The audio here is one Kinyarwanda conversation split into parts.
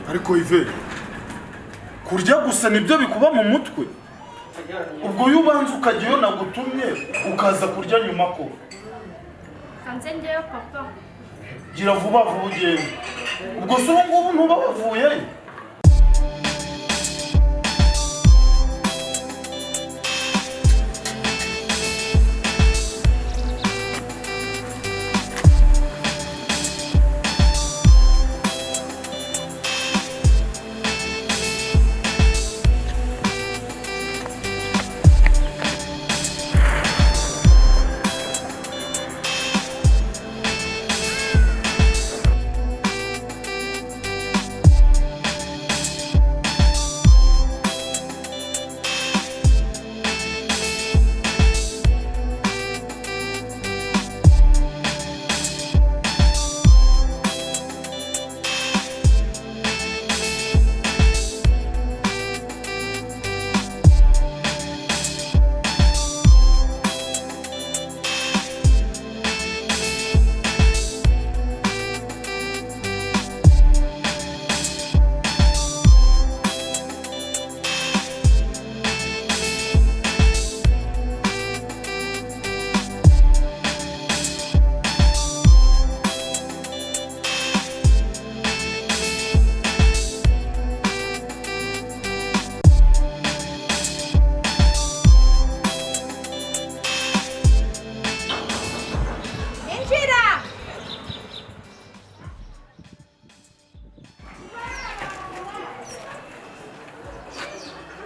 ariko Ive kurya gusa nibyo bikuba mu mutwe ubwo yubanza ukagiyo nagutumye ukaza kurya nyuma ko kanze ngeyo papa gira vuba vuba ugende ubwo se ubu ntuba wavuye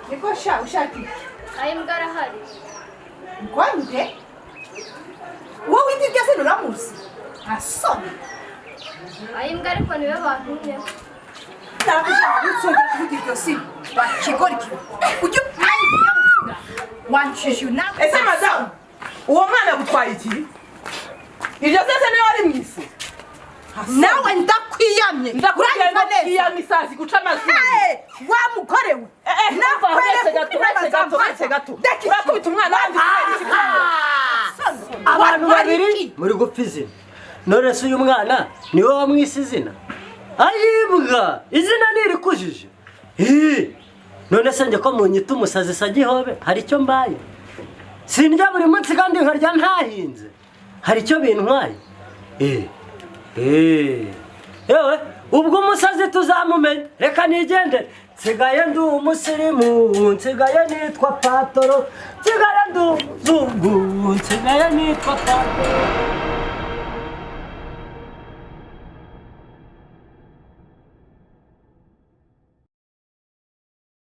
Niko sha ushaki. Ayi mbara hari. Kwanje? Wowe witibye se nuramuzi? Asoni. Ayi mbara ariko niwe bantumye. Ntakushaka kuvuga iryo si. Bakigora iki? Ujye mwayiye gufura. Wanshije na. Ese madamu, uwo mwana gutwaye iki? Iryo sese niyo ari mwifu. Nawe ndakwiyamye. Ndakuragenda kwiyamye isazi guca amazuru. Wa mugore we. Uretse gato. Urakubita umwana wandi. Abantu babiri muri gupfa izina. None se uyu mwana niwe wamwise izina? Ayibwa, izina ntirikujije. None se njye ko munyita umusazi sa gihobe hari icyo mbaye? Sindya buri munsi kandi nkarya ntahinze. Hari icyo bintwaye? Yewe, ubwo umusazi tuzamumenya. Reka nigendere. Nsigaye ndi umusirimu, nsigaye nitwa Patoro, nsigaye ndi umuzungu, nsigaye nitwa Patoro.